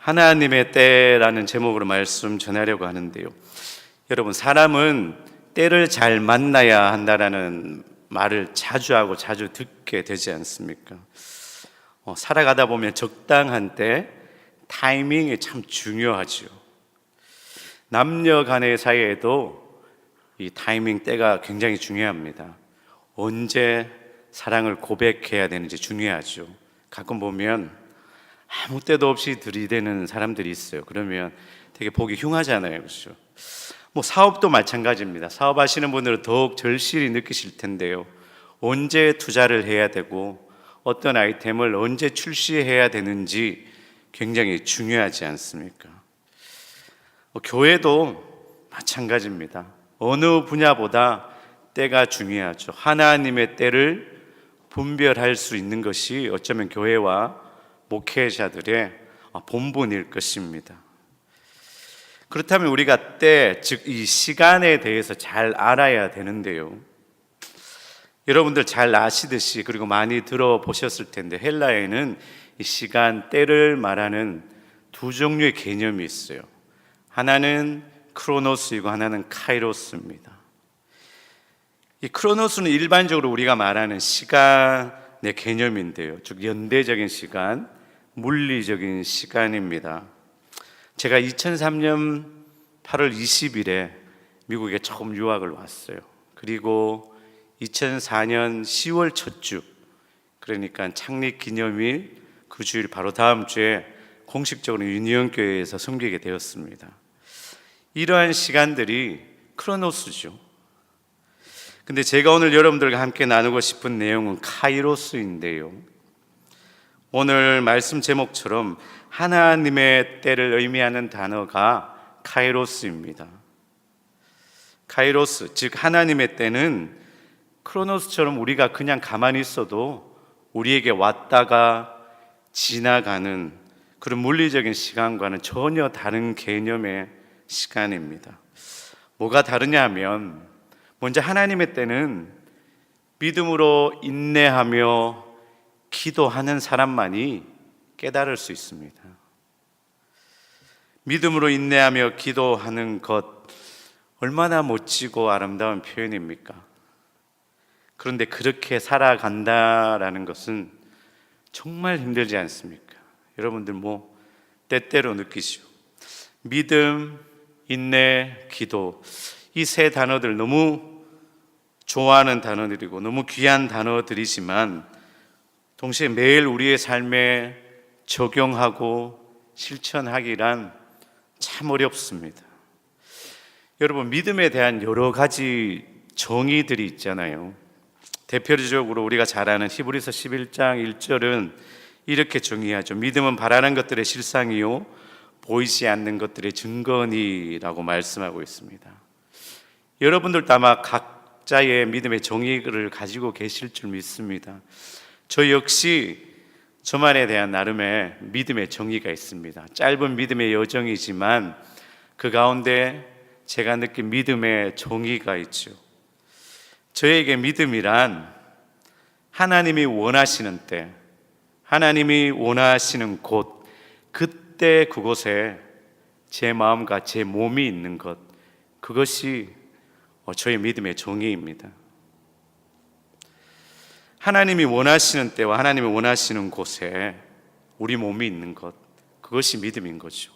하나님의 때라는 제목으로 말씀 전하려고 하는데요. 여러분, 사람은 때를 잘 만나야 한다라는 말을 자주 하고 자주 듣게 되지 않습니까? 살아가다 보면 적당한 때, 타이밍이 참 중요하죠. 남녀 간의 사이에도 이 타이밍 때가 굉장히 중요합니다. 언제 사랑을 고백해야 되는지 중요하죠. 가끔 보면 아무 때도 없이 들이대는 사람들이 있어요. 그러면 되게 보기 흉하잖아요. 그렇죠? 사업도 마찬가지입니다. 사업하시는 분들은 더욱 절실히 느끼실 텐데요. 언제 투자를 해야 되고 어떤 아이템을 언제 출시해야 되는지 굉장히 중요하지 않습니까? 교회도 마찬가지입니다. 어느 분야보다 때가 중요하죠. 하나님의 때를 분별할 수 있는 것이 어쩌면 교회와 목회자들의 본분일 것입니다. 그렇다면 우리가 때, 즉 이 시간에 대해서 잘 알아야 되는데요. 여러분들 잘 아시듯이, 그리고 많이 들어보셨을 텐데, 헬라에는 이 시간, 때를 말하는 두 종류의 개념이 있어요. 하나는 크로노스이고 하나는 카이로스입니다. 이 크로노스는 일반적으로 우리가 말하는 시간의 개념인데요, 즉 연대적인 시간, 물리적인 시간입니다. 제가 2003년 8월 20일에 미국에 처음 유학을 왔어요. 그리고 2004년 10월 첫 주, 그러니까 창립 기념일 그 주일 바로 다음 주에 공식적으로 유니온 교회에서 섬기게 되었습니다. 이러한 시간들이 크로노스죠. 근데 제가 오늘 여러분들과 함께 나누고 싶은 내용은 카이로스인데요. 오늘 말씀 제목처럼 하나님의 때를 의미하는 단어가 카이로스입니다. 카이로스, 즉 하나님의 때는 크로노스처럼 우리가 그냥 가만히 있어도 우리에게 왔다가 지나가는 그런 물리적인 시간과는 전혀 다른 개념의 시간입니다. 뭐가 다르냐 하면, 먼저 하나님의 때는 믿음으로 인내하며 기도하는 사람만이 깨달을 수 있습니다. 믿음으로 인내하며 기도하는 것, 얼마나 멋지고 아름다운 표현입니까? 그런데 그렇게 살아간다라는 것은 정말 힘들지 않습니까? 여러분들 때때로 느끼시죠? 믿음, 인내, 기도, 이 세 단어들 너무 좋아하는 단어들이고 너무 귀한 단어들이지만 동시에 매일 우리의 삶에 적용하고 실천하기란 참 어렵습니다. 여러분, 믿음에 대한 여러 가지 정의들이 있잖아요. 대표적으로 우리가 잘 아는 히브리서 11장 1절은 이렇게 정의하죠. 믿음은 바라는 것들의 실상이요 보이지 않는 것들의 증거니라고 말씀하고 있습니다. 여러분들도 아마 각자의 믿음의 정의를 가지고 계실 줄 믿습니다. 저 역시 저만에 대한 나름의 믿음의 정의가 있습니다. 짧은 믿음의 여정이지만 그 가운데 제가 느낀 믿음의 정의가 있죠. 저에게 믿음이란 하나님이 원하시는 때, 하나님이 원하시는 곳, 그때 그곳에 제 마음과 제 몸이 있는 것, 그것이 저의 믿음의 정의입니다. 하나님이 원하시는 때와 하나님이 원하시는 곳에 우리 몸이 있는 것, 그것이 믿음인 거죠.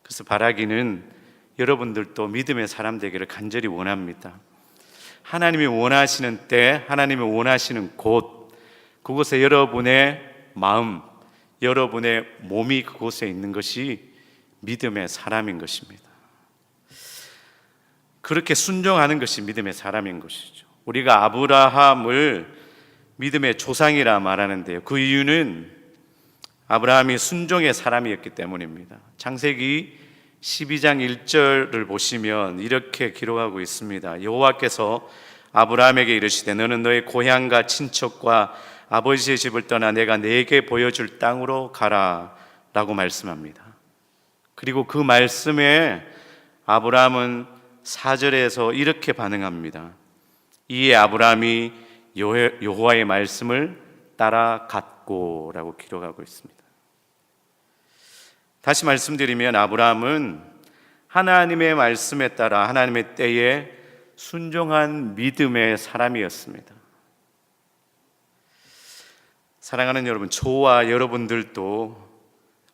그래서 바라기는 여러분들도 믿음의 사람 되기를 간절히 원합니다. 하나님이 원하시는 때, 하나님이 원하시는 곳, 그곳에 여러분의 마음, 여러분의 몸이 그곳에 있는 것이 믿음의 사람인 것입니다. 그렇게 순종하는 것이 믿음의 사람인 것이죠. 우리가 아브라함을 믿음의 조상이라 말하는데요, 그 이유는 아브라함이 순종의 사람이었기 때문입니다. 창세기 12장 1절을 보시면 이렇게 기록하고 있습니다. 여호와께서 아브라함에게 이르시되 너는 너의 고향과 친척과 아버지의 집을 떠나 내가 네게 보여줄 땅으로 가라 라고 말씀합니다. 그리고 그 말씀에 아브라함은 4절에서 이렇게 반응합니다. 이에 아브라함이 여호와의 말씀을 따라갔고 라고 기록하고 있습니다. 다시 말씀드리면 아브라함은 하나님의 말씀에 따라 하나님의 때에 순종한 믿음의 사람이었습니다. 사랑하는 여러분, 저와 여러분들도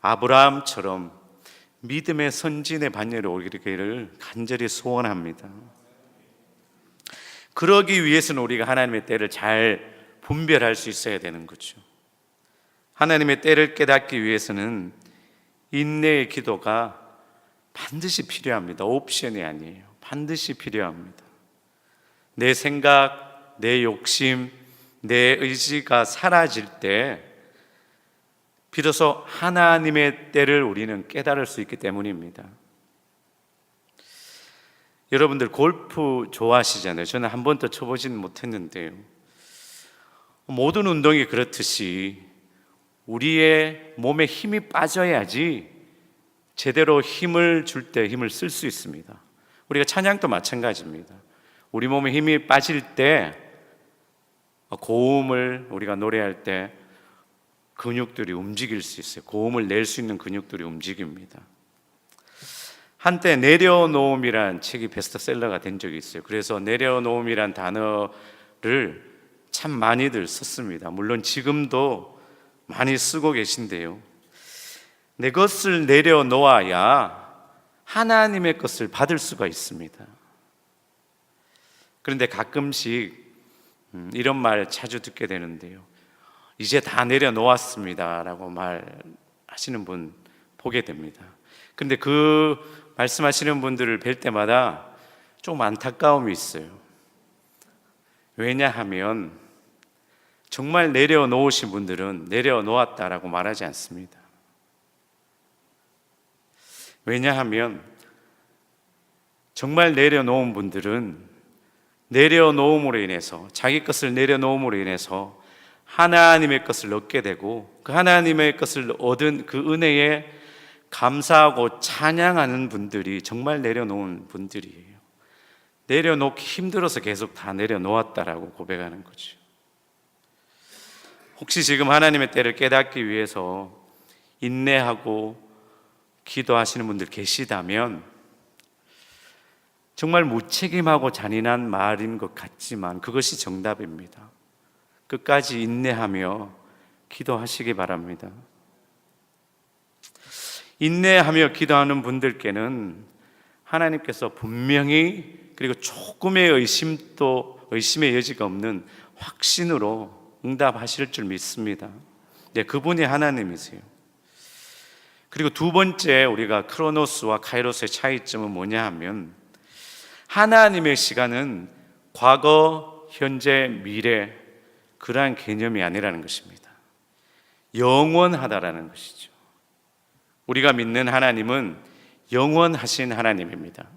아브라함처럼 믿음의 선진의 반열에 오르기를 간절히 소원합니다. 그러기 위해서는 우리가 하나님의 때를 잘 분별할 수 있어야 되는 거죠. 하나님의 때를 깨닫기 위해서는 인내의 기도가 반드시 필요합니다. 옵션이 아니에요. 반드시 필요합니다. 내 생각, 내 욕심, 내 의지가 사라질 때 비로소 하나님의 때를 우리는 깨달을 수 있기 때문입니다. 여러분들 골프 좋아하시잖아요. 저는 한 번도 쳐보지는 못했는데요. 모든 운동이 그렇듯이 우리의 몸에 힘이 빠져야지 제대로 힘을 줄 때 힘을 쓸 수 있습니다. 우리가 찬양도 마찬가지입니다. 우리 몸에 힘이 빠질 때 고음을 우리가 노래할 때 근육들이 움직일 수 있어요. 고음을 낼 수 있는 근육들이 움직입니다. 한때 내려놓음이란 책이 베스트셀러가 된 적이 있어요. 그래서 내려놓음이란 단어를 참 많이들 썼습니다. 물론 지금도 많이 쓰고 계신데요. 내 것을 내려놓아야 하나님의 것을 받을 수가 있습니다. 그런데 가끔씩 이런 말 자주 듣게 되는데요. 이제 다 내려놓았습니다 라고 말하시는 분 보게 됩니다. 그런데 그 말씀하시는 분들을 뵐 때마다 좀 안타까움이 있어요. 왜냐하면 정말 내려놓으신 분들은 내려놓았다라고 말하지 않습니다. 왜냐하면 정말 내려놓은 분들은 내려놓음으로 인해서, 자기 것을 내려놓음으로 인해서 하나님의 것을 얻게 되고, 그 하나님의 것을 얻은 그 은혜에 감사하고 찬양하는 분들이 정말 내려놓은 분들이에요. 내려놓기 힘들어서 계속 다 내려놓았다라고 고백하는 거죠. 혹시 지금 하나님의 때를 깨닫기 위해서 인내하고 기도하시는 분들 계시다면 정말 무책임하고 잔인한 말인 것 같지만 그것이 정답입니다. 끝까지 인내하며 기도하시기 바랍니다. 인내하며 기도하는 분들께는 하나님께서 분명히, 그리고 조금의 의심의 여지가 없는 확신으로 응답하실 줄 믿습니다. 네, 그분이 하나님이세요. 그리고 두 번째, 우리가 크로노스와 카이로스의 차이점은 뭐냐 하면, 하나님의 시간은 과거, 현재, 미래, 그러한 개념이 아니라는 것입니다. 영원하다라는 것이죠. 우리가 믿는 하나님은 영원하신 하나님입니다.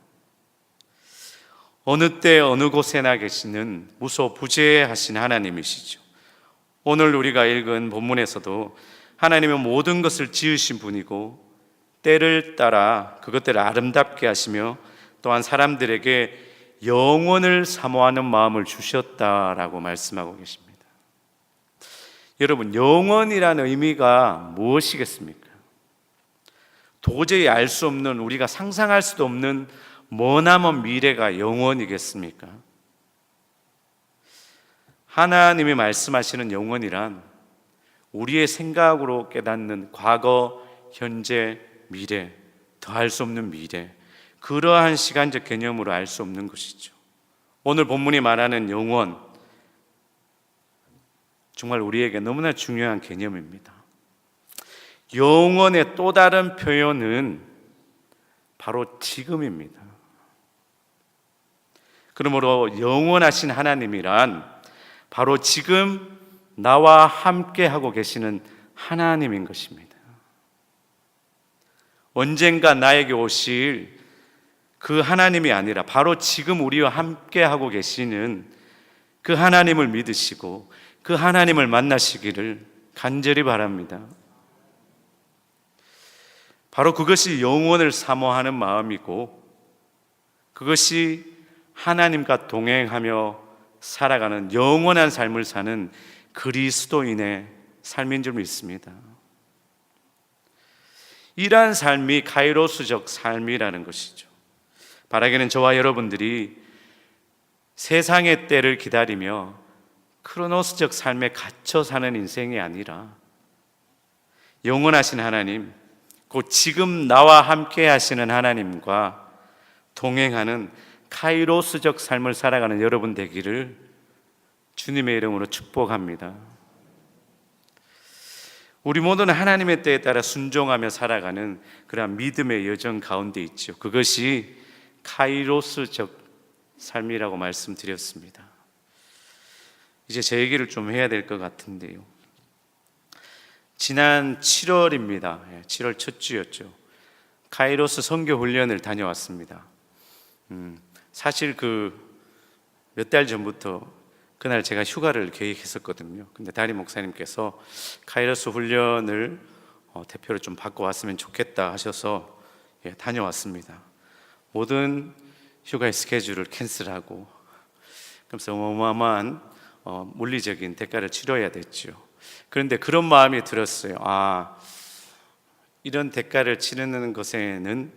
어느 때 어느 곳에나 계시는 무소부재하신 하나님이시죠. 오늘 우리가 읽은 본문에서도 하나님은 모든 것을 지으신 분이고 때를 따라 그것들을 아름답게 하시며 또한 사람들에게 영원을 사모하는 마음을 주셨다라고 말씀하고 계십니다. 여러분, 영원이라는 의미가 무엇이겠습니까? 도저히 알 수 없는, 우리가 상상할 수도 없는 머나먼 미래가 영원이겠습니까? 하나님이 말씀하시는 영원이란 우리의 생각으로 깨닫는 과거, 현재, 미래, 더할 수 없는 미래, 그러한 시간적 개념으로 알 수 없는 것이죠. 오늘 본문이 말하는 영원, 정말 우리에게 너무나 중요한 개념입니다. 영원의 또 다른 표현은 바로 지금입니다. 그러므로 영원하신 하나님이란 바로 지금 나와 함께 하고 계시는 하나님인 것입니다. 언젠가 나에게 오실 그 하나님이 아니라 바로 지금 우리와 함께 하고 계시는 그 하나님을 믿으시고 그 하나님을 만나시기를 간절히 바랍니다. 바로 그것이 영원을 사모하는 마음이고, 그것이 하나님과 동행하며 살아가는 영원한 삶을 사는 그리스도인의 삶인 줄 믿습니다. 이러한 삶이 카이로스적 삶이라는 것이죠. 바라기는 저와 여러분들이 세상의 때를 기다리며 크로노스적 삶에 갇혀 사는 인생이 아니라 영원하신 하나님, 곧 지금 나와 함께 하시는 하나님과 동행하는 카이로스적 삶을 살아가는 여러분 되기를 주님의 이름으로 축복합니다. 우리 모두는 하나님의 때에 따라 순종하며 살아가는 그러한 믿음의 여정 가운데 있죠. 그것이 카이로스적 삶이라고 말씀드렸습니다. 이제 제 얘기를 좀 해야 될 것 같은데요. 지난 7월입니다. 7월 첫 주였죠. 카이로스 선교 훈련을 다녀왔습니다. 사실 몇 달 전부터 그날 제가 휴가를 계획했었거든요. 근데 담임 목사님께서 카이로스 훈련을 대표를 좀 받고 왔으면 좋겠다 하셔서 다녀왔습니다. 모든 휴가의 스케줄을 캔슬하고, 그래서 어마어마한 물리적인 대가를 치러야 됐죠. 그런데 그런 마음이 들었어요. 이런 대가를 치르는 것에는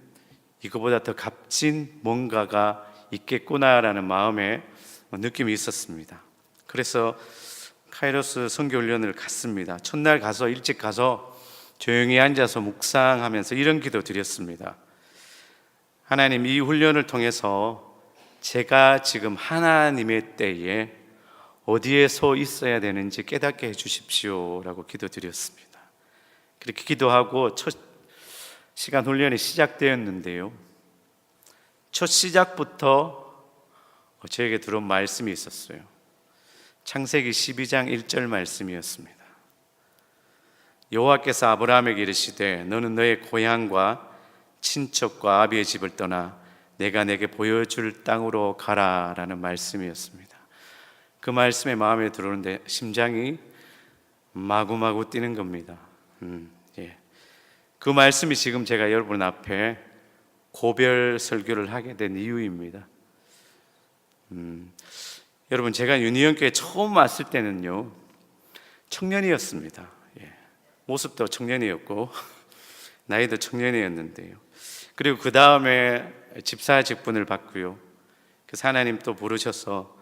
이거보다 더 값진 뭔가가 있겠구나라는 마음의 느낌이 있었습니다. 그래서 카이로스 선교훈련을 갔습니다. 첫날 가서 일찍 가서 조용히 앉아서 묵상하면서 이런 기도 드렸습니다. 하나님, 이 훈련을 통해서 제가 지금 하나님의 때에 어디에 서 있어야 되는지 깨닫게 해주십시오 라고 기도드렸습니다. 그렇게 기도하고 첫 시간 훈련이 시작되었는데요, 첫 시작부터 저에게 들어온 말씀이 있었어요. 창세기 12장 1절 말씀이었습니다. 여호와께서 아브라함에게 이르시되 너는 너의 고향과 친척과 아비의 집을 떠나 내가 내게 보여줄 땅으로 가라 라는 말씀이었습니다. 그 말씀에 마음에 들어오는데 심장이 마구마구 뛰는 겁니다. 그 말씀이 지금 제가 여러분 앞에 고별 설교를 하게 된 이유입니다. 여러분, 제가 유니온교회 처음 왔을 때는요, 청년이었습니다. 모습도 청년이었고 나이도 청년이었는데요, 그리고 그 다음에 집사 직분을 받고요, 그래서 하나님 또 부르셔서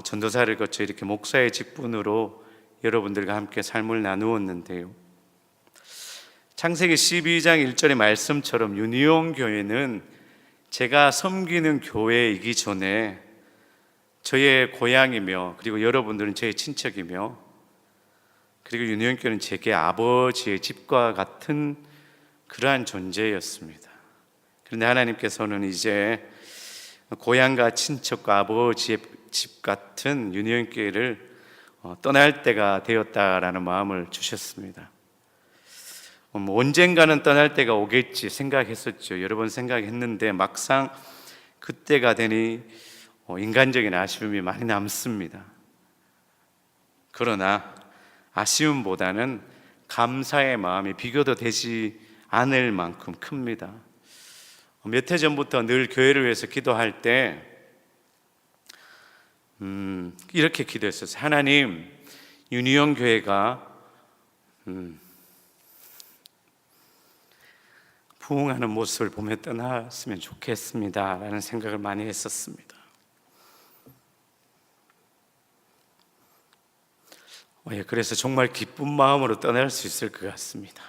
전도사를 거쳐 이렇게 목사의 직분으로 여러분들과 함께 삶을 나누었는데요, 창세기 12장 1절의 말씀처럼 유니온 교회는 제가 섬기는 교회이기 전에 저의 고향이며, 그리고 여러분들은 저의 친척이며, 그리고 유니온 교회는 제게 아버지의 집과 같은 그러한 존재였습니다. 그런데 하나님께서는 이제 고향과 친척과 아버지의 집 같은 유니온 교회를 떠날 때가 되었다라는 마음을 주셨습니다. 언젠가는 떠날 때가 오겠지 생각했었죠. 여러 번 생각했는데 막상 그때가 되니 인간적인 아쉬움이 많이 남습니다. 그러나 아쉬움보다는 감사의 마음이 비교도 되지 않을 만큼 큽니다. 몇 해 전부터 늘 교회를 위해서 기도할 때 이렇게 기도했었어요. 하나님, 유니온 교회가 부흥하는 모습을 보며 떠났으면 좋겠습니다 라는 생각을 많이 했었습니다. 그래서 정말 기쁜 마음으로 떠날 수 있을 것 같습니다.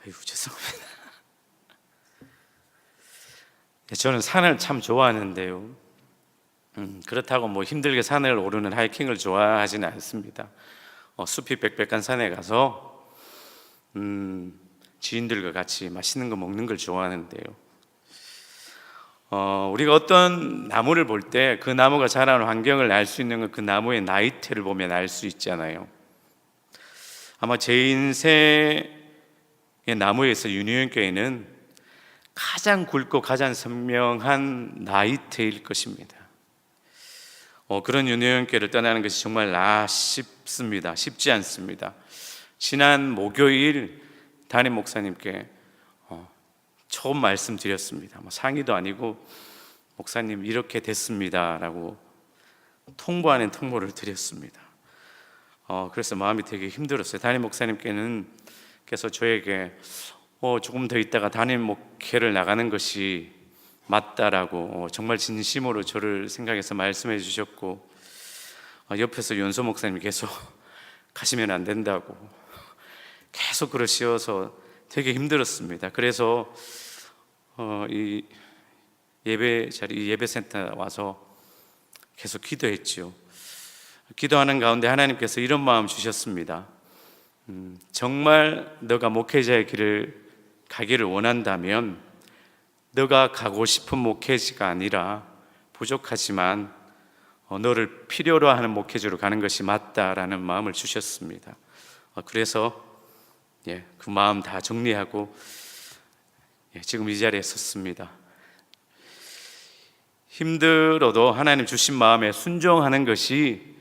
죄송합니다. 저는 산을 참 좋아하는데요, 그렇다고 뭐 힘들게 산을 오르는 하이킹을 좋아하지는 않습니다. 숲이 빽빽한 산에 가서 지인들과 같이 맛있는 거 먹는 걸 좋아하는데요, 우리가 어떤 나무를 볼 때 그 나무가 자라는 환경을 알 수 있는 건 그 나무의 나이테를 보면 알 수 있잖아요. 아마 제 인생의 나무에서 유니온 교회는 가장 굵고 가장 선명한 나이테일 것입니다. 그런 유니온 교회를 떠나는 것이 정말 쉽습니다. 쉽지 않습니다. 지난 목요일 담임 목사님께 처음 말씀드렸습니다. 상의도 아니고 목사님 이렇게 됐습니다 라고 통보 아닌 통보를 드렸습니다. 그래서 마음이 되게 힘들었어요. 담임 목사님께는 하나님께서 저에게 조금 더 있다가 담임 목회를 나가는 것이 맞다라고 정말 진심으로 저를 생각해서 말씀해 주셨고, 옆에서 연소 목사님이 계속 가시면 안 된다고 계속 그러시어서 되게 힘들었습니다. 그래서 이 예배 자리, 예배센터 와서 계속 기도했죠. 기도하는 가운데 하나님께서 이런 마음 주셨습니다. 정말 너가 목회자의 길을 가기를 원한다면 너가 가고 싶은 목회지가 아니라 부족하지만 너를 필요로 하는 목회지로 가는 것이 맞다라는 마음을 주셨습니다. 그래서 그 마음 다 정리하고 지금 이 자리에 섰습니다. 힘들어도 하나님 주신 마음에 순종하는 것이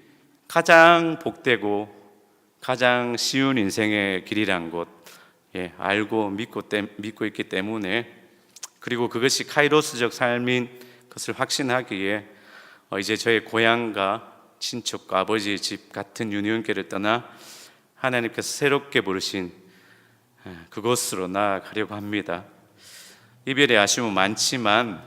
가장 복되고 가장 쉬운 인생의 길이란 것 알고 믿고 있기 때문에, 그리고 그것이 카이로스적 삶인 것을 확신하기에 이제 저의 고향과 친척과 아버지의 집 같은 유니온교를 떠나 하나님께서 새롭게 부르신 그곳으로 나아가려고 합니다. 이별의 아쉬움은 많지만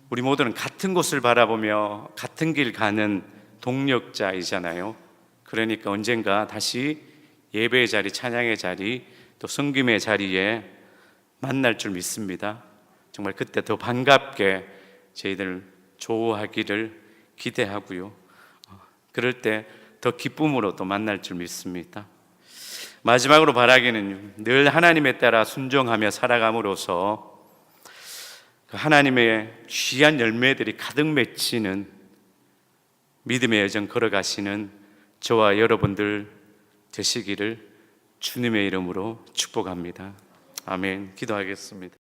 우리 모두는 같은 곳을 바라보며 같은 길 가는 동력자이잖아요. 그러니까 언젠가 다시 예배의 자리, 찬양의 자리, 또 섬김의 자리에 만날 줄 믿습니다. 정말 그때 더 반갑게 저희들 조우하기를 기대하고요. 그럴 때 더 기쁨으로 또 만날 줄 믿습니다. 마지막으로 바라기는 늘 하나님에 따라 순종하며 살아감으로써 하나님의 귀한 열매들이 가득 맺히는 믿음의 여정 걸어가시는 저와 여러분들 되시기를 주님의 이름으로 축복합니다. 아멘. 기도하겠습니다.